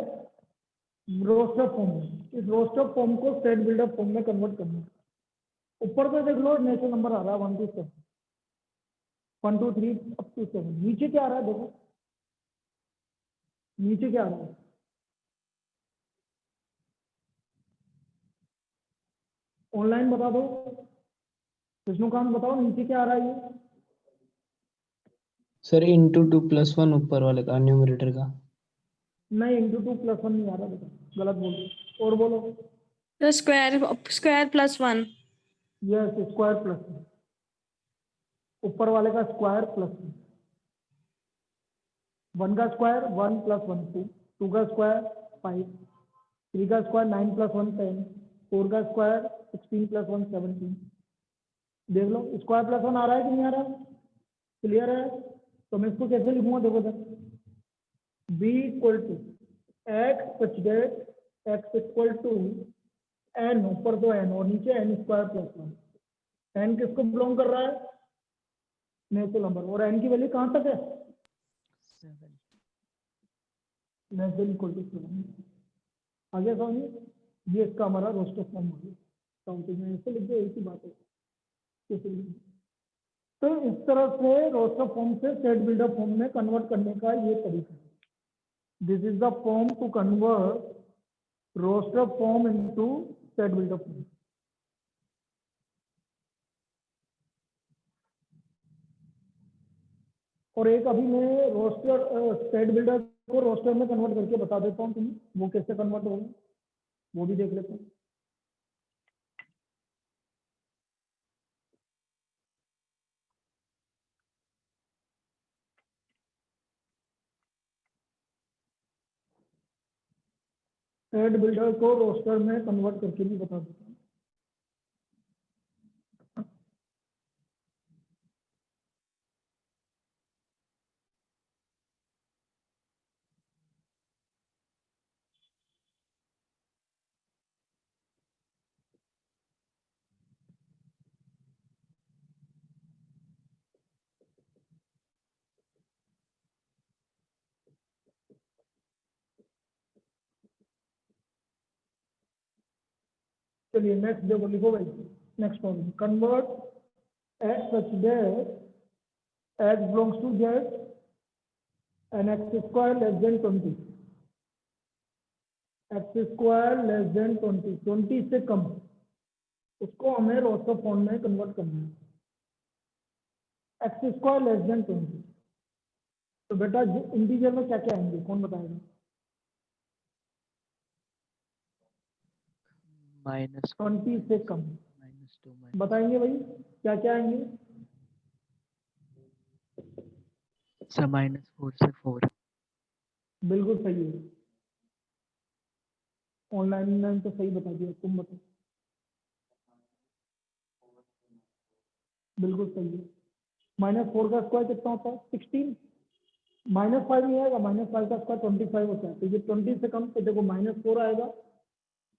रोस्टर फॉर्म। इस रोस्टर फॉर्म को सेट बिल्डर फॉर्म में कन्वर्ट करना है। ऊपर पे देख लो नेचुरल नंबर आ रहा है 1 to 7, 1 to 3 अप टू 7। नीचे क्या आ रहा है देखो, नीचे क्या आ रहा है, ऑनलाइन बता दो, विष्णुकांत बताओ नीचे क्या आ रहा है ये। सर इंटू 2+1 ऊपर वाले का, न्यूमरेटर का। नहीं, इंटू 2+1 नहीं आ रहा बेटा, गलत बोल रहे हो। और बोलो। तो square plus 1। Yes, square plus, ऊपर वाले का स्क्वायर प्लस 1 का स्क्वायर 1 + 1 2, 2 का स्क्वायर 5, 3 का स्क्वायर 9 + 1 10, 4 का स्क्वायर 16 + 1 17। देख लो स्क्वायर प्लस 1 आ रहा है कि नहीं आ रहा है, क्लियर है। तो मैं इसको कैसे लिखूंगा देखो sir, b equal to x such that X equal to n, ऊपर तो n और नीचे n स्क्वायर प्लस 1। n किसको बिलोंग कर रहा है, नेचुरल नंबर, और n की वैल्यू कहाँ तक है, 7। Less than equal to 7। आगे समझिए, ये इसका हमारा रोस्टर फॉर्म हो गया। काउंटिंग में ऐसे लिख दो, एक ही बात है। कैसे लिखें? तो इस तरह से रोस्टर फॉर्म से सेट बिल्डर फॉर्म में कन्वर्ट करने का ये तरीका है। This is the form to convert roster form into set builder form. और एक अभी मैं रोस्टर सेट बिल्डर को रोस्टर में कन्वर्ट करके बता देता हूँ तुम्हें, वो कैसे कन्वर्ट होगा वो भी देख लेते हैं। सेट बिल्डर को रोस्टर में कन्वर्ट करके भी बता देता हूँ। चलिए नेक्स्ट देखो, लिखो भाई, next problem, convert x such that x belongs to z and x square less than 20, x square less than 20, 20 से कम, उसको हमें रोस्टर फॉर्म में कन्वर्ट करना है। x स्क्वायर लेस देन 20, तो बेटा इंटीजर में क्या क्या आएंगे, कौन बताएगा? -20 से कम -2 बताएंगे भाई, क्या क्या आएंगे? सर -4 से 4। बिल्कुल सही है, ऑनलाइन तो सही बता दिया, तुम बताओ। बिल्कुल सही है। -4 का स्क्वायर कितना होता है, 16। -5 नहीं आएगा, -5 का स्क्वायर 25 होता है, तो ये 20 से कम, तो देखो -4 आएगा,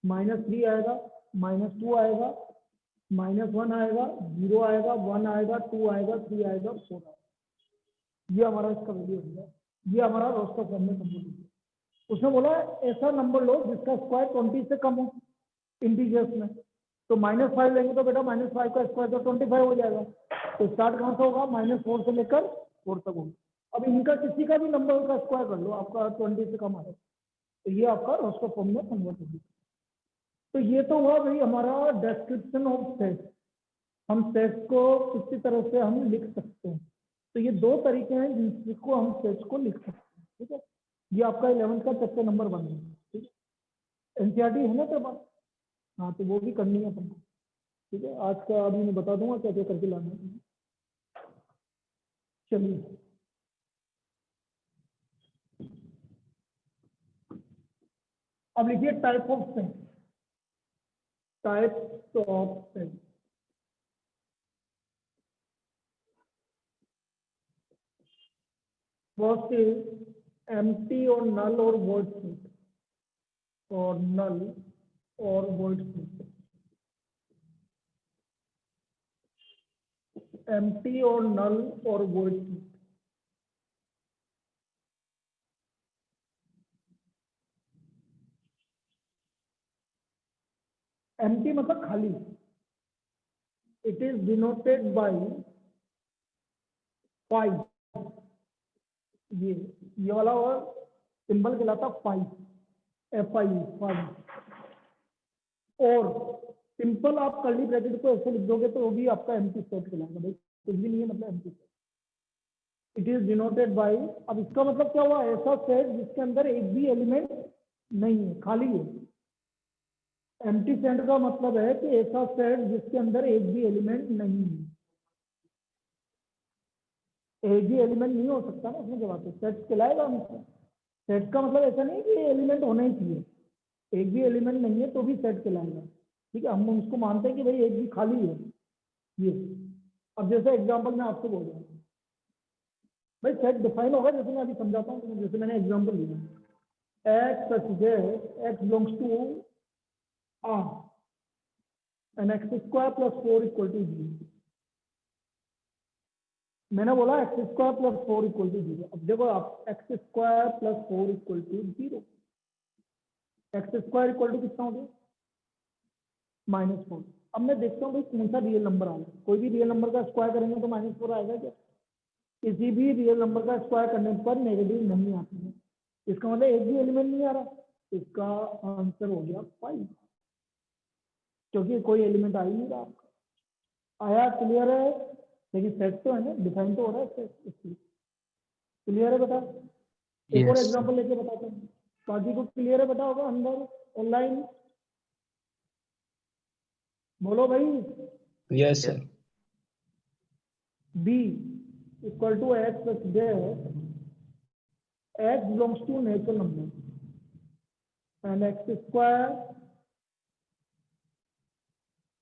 -3 आएगा, -2 आएगा, -1 आएगा, 0 आएगा, 1 आएगा, 2 आएगा, 3 आएगा, 4 आएगा। ये हमारा इसका वैल्यू हो गया, ये हमारा रोस्टर फॉर्म में कन्वर्ट हो गया। उसने बोला ऐसा नंबर लो जिसका स्क्वायर 20 से कम हो इंटीजर्स में, तो -5 लेंगे तो बेटा -5 का स्क्वायर तो 25 हो जाएगा। तो स्टार्ट कहाँ से होगा, -4 से लेकर 4 तक होगा। अब इनका किसी का भी नंबर का स्क्वायर कर लो, आपका 20 से कम आ रहा है, तो ये आपका रोस्टर फॉर्म में कन्वर्ट होगी। तो ये तो हुआ भाई हमारा डिस्क्रिप्शन ऑफ सेट। हम सेट को किसी तरह से हम लिख सकते हैं, तो ये दो तरीके हैं जिसको हम सेट्स को लिख सकते हैं, ठीक है। ये आपका 11th का चैप्टर नंबर 1 है, ठीक है। एनसीईआरटी है ना तेरे पास? हाँ, तो वो भी करनी है अपन को, ठीक है। आज का अभी मैं बता दूंगा क्या क्या करके लाना है। चलिए, अब लिखिए type of set, types of set. First is empty और नल और वॉइड सेट, और नल और वॉइड सेट। एम्प्टी और नल और वॉइड सेट। एम्प्टी मतलब खाली। It is denoted by 5। ये वाला और सिंबल कहलाता 5, FI 5। और सिंपल आप कर्ली ब्रैकेट को ऐसे लिख दोगे तो वो भी आपका एम्प्टी सेट कहलाएगा भाई, कुछ भी नहीं है मतलब empty set. It is denoted by, अब इसका मतलब क्या हुआ, ऐसा सेट जिसके अंदर एक भी एलिमेंट नहीं है, खाली है। एम्प्टी सेट का मतलब है कि ऐसा सेट जिसके अंदर एक भी एलिमेंट नहीं है। एक भी एलिमेंट नहीं हो सकता ना उसमें, जब सेट कहलाएगा हमको। सेट का मतलब ऐसा नहीं कि एलिमेंट होना ही चाहिए, एक भी एलिमेंट नहीं है तो भी सेट कहलाएगा, ठीक है। हम उसको मानते हैं कि भाई एक भी खाली है ये। अब जैसे एग्जांपल मैं आपको बोल रहा हूँ भाई, सेट डिफाइन होगा जैसे मैं अभी समझाता हूँ। जैसे मैंने एग्जांपल लिया, X such that X belongs to R and X square plus 4 equal to 0। मैंने बोला X square plus 4 equal to 0। अब देखो आप, X square plus 4 equal to 0, X square equal to कितना हो गया, -4। अब मैं देखता हूँ भाई कौन सा रियल नंबर आ रहा है। कोई भी रियल नंबर का स्क्वायर करेंगे तो -4 आएगा क्या? किसी भी रियल नंबर का स्क्वायर करने पर नेगेटिव नहीं आती है। इसका मतलब एक भी एलिमेंट नहीं आ रहा, इसका आंसर हो गया 5, क्योंकि कोई एलिमेंट आ ही नहीं रहा आपका। आया? क्लियर है? लेकिन सेट तो है ना, डिफाइन तो हो रहा है सेट। क्लियर है बेटा? एक और Yes. एग्जांपल लेके बताते हैं, बाकी को क्लियर है बेटा होगा अंदर ऑनलाइन? बोलो भाई। Yes sir. B equal to x such that x belongs to natural number and x square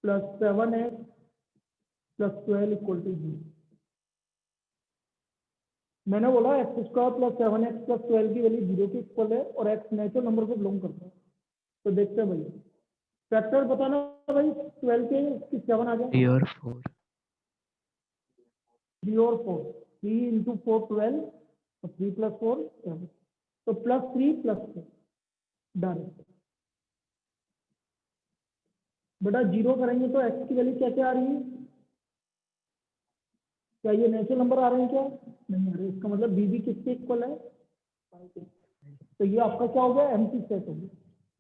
plus 7x plus 12 equal to 0। मैंने बोला X square plus 7x plus 12 की वैल्यू 0 के इक्वल है और x नेचुरल नंबर को belong करता है। तो देखते हैं भाई, फैक्टर बताना भाई, 12 के 7 आ जाए। 3 और 4. 3 और 4, 3 इंटू 4 12 और 3 प्लस 4 7, तो प्लस 3 प्लस 4 डायरेक्ट। बेटा 0 करेंगे तो x की वैल्यू क्या क्या आ रही है? क्या ये नेचुरल नंबर आ रहे हैं क्या? नहीं आ रहे। इसका मतलब बी भी किसके इक्वल है? 5 के। तो ये आपका क्या हो गया? एम्प्टी सेट हो गया,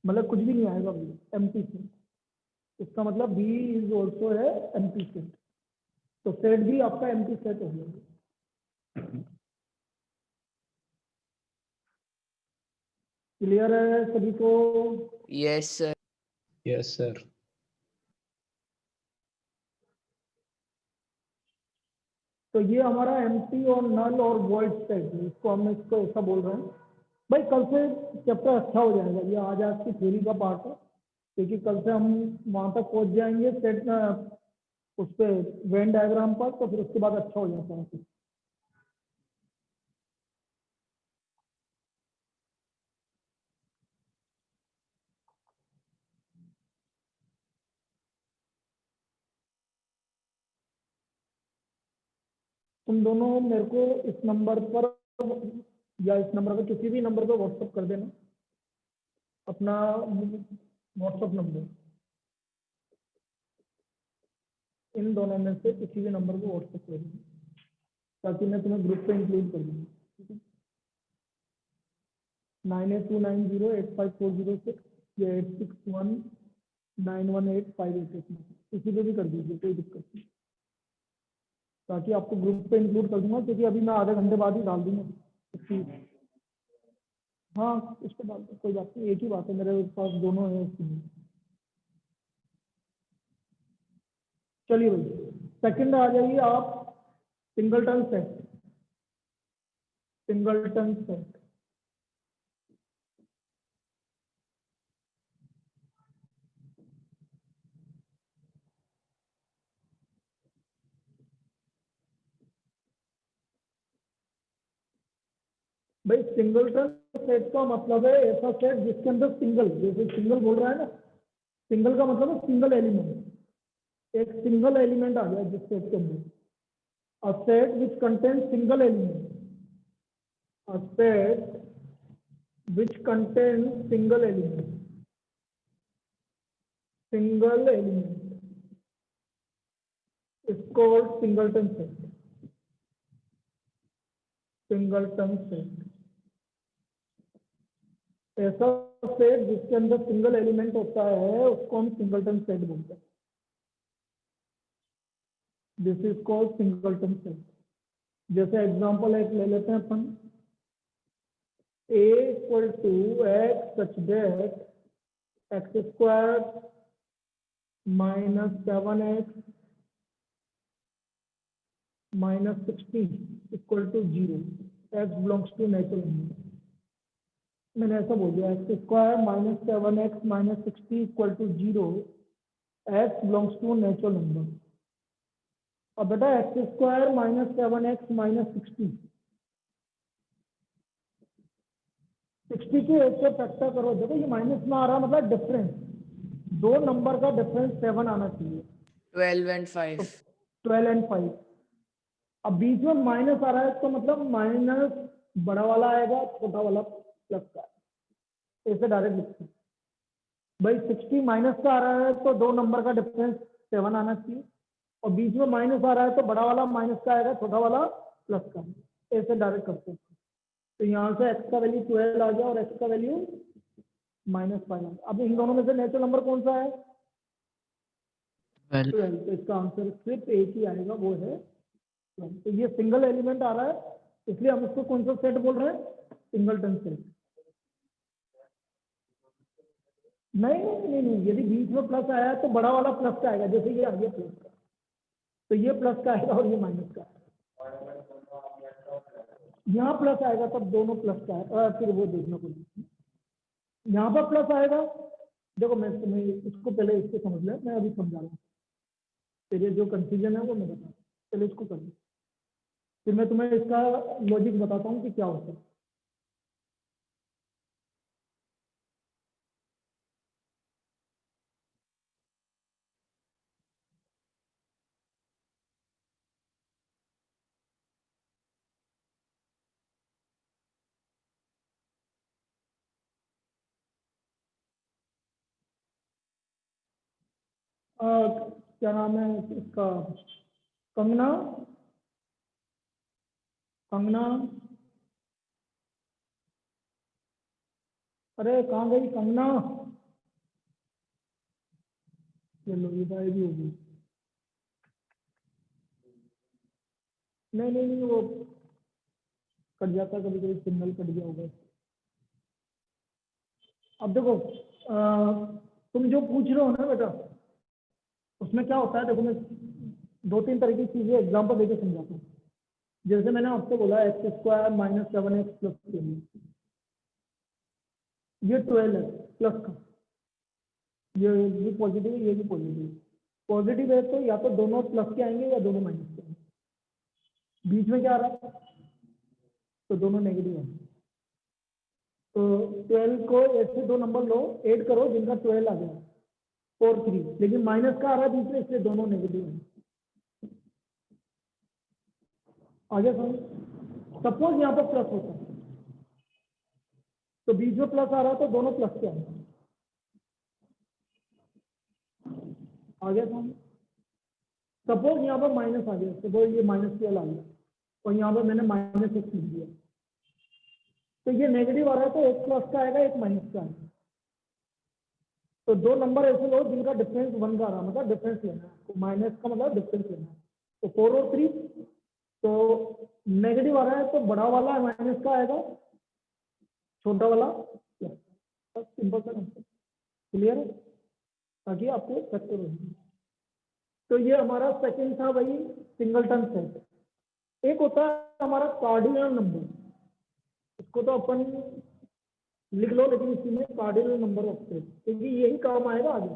मतलब कुछ भी नहीं आएगा भैया, एम्प्टी सेट। इसका मतलब बी इज ऑल्सो है एम्प्टी सेट, तो सेट भी आपका एम्प्टी सेट हो गया। क्लियर है सभी को? Yes sir. Yes sir. तो ये हमारा एम्प्टी और नल और वॉइड सेट है, इसको हम इसको ऐसा बोल रहे हैं भाई। कल से चैप्टर अच्छा हो जाएगा, ये आज की थ्योरी का पार्ट है, क्योंकि कल से हम वहां तक पहुंच जाएंगे सेट उस पे वेन डायग्राम पर, तो फिर उसके बाद अच्छा हो जाता है। तुम दोनों मेरे को इस नंबर पर या इस नंबर पर, किसी भी नंबर पर व्हाट्सअप कर देना अपना व्हाट्सअप नंबर। इन दोनों में से किसी भी नंबर को व्हाट्सअप कर देना, ताकि मैं तुम्हें ग्रुप पे इंक्लूड कर दूंगा, ठीक है। 9829085406 या 8619185888 किसी पे भी कर दीजिए, कोई दिक्कत नहीं। ताकि आपको ग्रुप पे इंक्लूड कर दूंगा, क्योंकि अभी मैं आधे घंटे बाद ही डाल दूंगा इसकी। हाँ इसको डाल दो, कोई बात नहीं, एक ही बात है, मेरे पास दोनों है इसमें। चलिए भाई, सेकंड आ जाइए आप, सिंगलटन सेट। सिंगलटन सेट भाई, सिंगलटन सेट का मतलब है ऐसा सेट जिसके अंदर सिंगल, जैसे सिंगल बोल रहा है ना, सिंगल का मतलब है सिंगल एलिमेंट। एक सिंगल एलिमेंट आ गया जिस सेट के अंदर, a set which contain single element, a set which contain single element, single element is called singleton set. Singleton set ऐसा सेट जिसके अंदर सिंगल एलिमेंट होता है उसको हम सिंगलटन सेट बोलते हैं। This is called singleton set. जैसे एग्जांपल एक ले लेते हैं अपन, a equal to x such that x square minus 7x minus 16 equal to 0, x belongs to natural number. मैंने ऐसा बोल दिया, x square minus 7x minus 60 equal to 0, x belongs to natural number. अब बेटा x square minus 7x minus 60 के एक से factor करो, देखो ये माइनस में आ रहा मतलब डिफरेंस, दो नंबर का डिफरेंस 7 आना चाहिए। 12 and 5. तो 12 and 5, अब बीच में माइनस आ रहा है तो मतलब माइनस बड़ा वाला आएगा, छोटा वाला प्लस का, ऐसे डायरेक्ट लिखते हैं भाई। 60 माइनस का आ रहा है तो दो नंबर का डिफरेंस 7 आना चाहिए, और बीच में माइनस आ रहा है तो बड़ा वाला माइनस का आएगा, छोटा वाला प्लस का, ऐसे डायरेक्ट करते हैं। तो यहाँ से x का वैल्यू 12 आ गया और x का वैल्यू माइनस 5 आ गया। अब इन दोनों में से नेचुरल नंबर कौन सा है? 12. 12। तो इसका आंसर सिर्फ एक ही आएगा, वो है 12। तो ये सिंगल एलिमेंट आ रहा है, इसलिए हम इसको कौन सा सेट बोल रहे हैं? Singleton set. नहीं नहीं नहीं नहीं, यदि बीच में प्लस आया है तो बड़ा वाला प्लस का आएगा, जैसे ये आ गया प्लस का, तो ये प्लस का आएगा और ये माइनस का आएगा। यहाँ प्लस आएगा तब दोनों प्लस का है, फिर वो देखना पड़ेगा। यहाँ पर प्लस आएगा, देखो मैं तुम्हें इसको पहले इसको समझ लें, मैं अभी समझा रहा हूँ, फिर जो कंफ्यूजन है वो मैं बता, पहले इसको कर लो, फिर मैं तुम्हें इसका लॉजिक बताता हूँ कि क्या होता है। क्या नाम है इसका? कंगना, कंगना, अरे कहाँ गई कंगना? चलो ये गायब भी होगी। नहीं नहीं नहीं, वो कट जाता, कभी कभी सिग्नल कट गया होगा। अब देखो, तुम जो पूछ रहे हो ना बेटा, उसमें क्या होता है, देखो मैं 2-3 तरह की चीजें एग्जाम्पल देकर समझाता हूँ। जैसे मैंने आपको बोला X square minus 7x plus 3, ये 12 है प्लस का, ये भी पॉजिटिव है, ये भी पॉजिटिव। पॉजिटिव है तो या तो दोनों प्लस के आएंगे या दोनों माइनस के आएंगे। बीच में क्या आ रहा है? तो दोनों नेगेटिव है। तो 12 को ऐसे दो नंबर लो, ऐड करो जिनका 12 आ गया, 4 3, लेकिन माइनस का आ रहा है बीच में, इसलिए दोनों नेगेटिव है। आगे समझ, सपोज यहाँ पर प्लस होता है तो बीच में प्लस आ रहा है तो दोनों प्लस के आएंगे। आगे समझ, सपोज यहाँ पर माइनस आ गया, सपोज ये माइनस 12 आ गया और यहाँ पर मैंने माइनस 1 लिख दिया, तो ये नेगेटिव आ रहा है तो एक प्लस का आएगा, एक माइनस का आएगा। तो दो नंबर ऐसे लो जिनका डिफरेंस 1 का आ रहा है, मतलब डिफरेंस लेना है, तो माइनस का मतलब डिफरेंस लेना है। तो 4 और 3, तो नेगेटिव आ रहा है तो बड़ा वाला माइनस का आएगा, छोटा वाला प्लस। बस सिंपल सा आंसर, क्लियर है, ताकि आपको फैक्टर हो। तो ये हमारा सेकंड था भाई सिंगलटन सेट। एक होता है हमारा कार्डिनल नंबर, इसको तो अपन लिख लो, लेकिन इसी में कार्डिनल नंबर ऑफ सेट, क्योंकि यही काम आएगा आगे।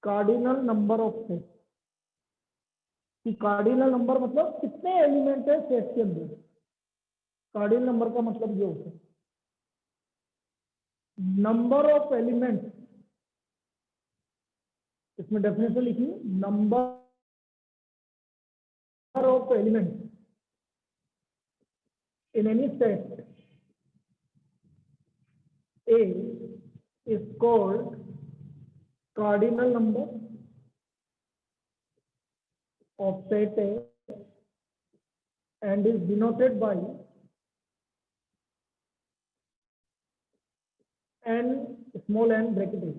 कार्डिनल नंबर ऑफ सेट, कि कार्डिनल नंबर मतलब कितने एलिमेंट है सेट के अंदर। कार्डिनल नंबर का मतलब ये होता है नंबर ऑफ एलिमेंट, इसमें डेफिनेशन लिखी, number of element in any set A is called cardinal number of set A and is denoted by n small n bracket A,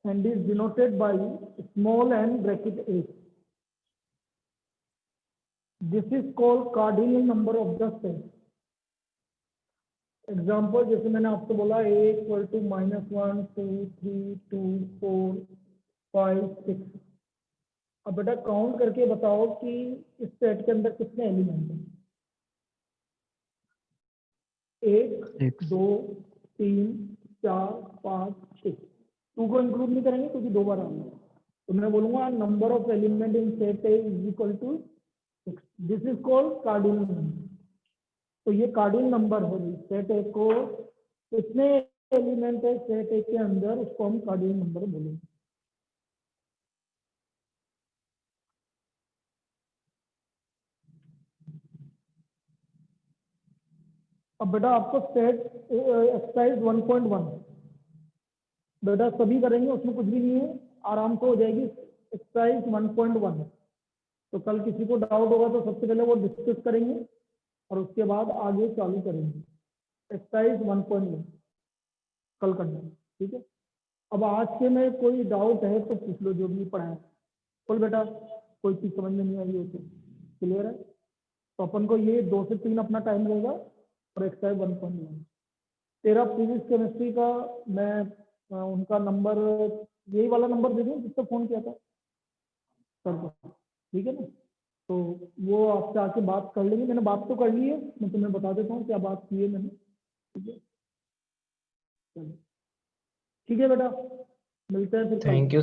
and is denoted by small n bracket A. This is called cardinal number of the set. Example जैसे मैंने आपको बोला A equal to -1 2 3 2 4 5 6। अब बेटा count करके बताओ कि इस सेट के अंदर कितने एलिमेंट हैं। 1 2 3 4 5 6। 2 को इंक्लूड नहीं करेंगे क्योंकि 2 बार आएंगे, तो मैं बोलूंगा number of element in set A is equal to 6। This is called cardinal number. तो ये कार्डिनल नंबर है सेट ए को, कितने एलिमेंट है सेट ए के अंदर, उसको हम कार्डिनल नंबर बोलेंगे। अब बेटा आपको सेट एक्सरसाइज 1.1 बेटा सभी करेंगे, उसमें कुछ भी नहीं है, आराम से हो जाएगी एक्सरसाइज 1.1। तो कल किसी को डाउट होगा तो सबसे पहले वो डिस्कस करेंगे और उसके बाद आगे चालू करेंगे। एक्सरसाइज 1.1 कल करना है, ठीक है। अब आज के में कोई डाउट है तो पूछ लो, जो भी पढ़ा है। बोल बेटा कोई चीज समझ में नहीं आई हो तो क्लियर है। तो अपन को ये 2 से 3 अपना टाइम रहेगा और एक्सरसाइज 1.1। तेरा फिजिक्स केमिस्ट्री का मैं उनका नंबर, यही वाला नंबर दे दूँ जिससे फोन किया था सर को, ठीक है ना। तो वो आपसे आके बात कर लेंगे, मैंने बात तो कर ली है, मैं तुम्हें बता देता हूँ क्या बात की है मैंने, ठीक है। चलो ठीक है बेटा, मिलते हैं फिर कल। Thank you.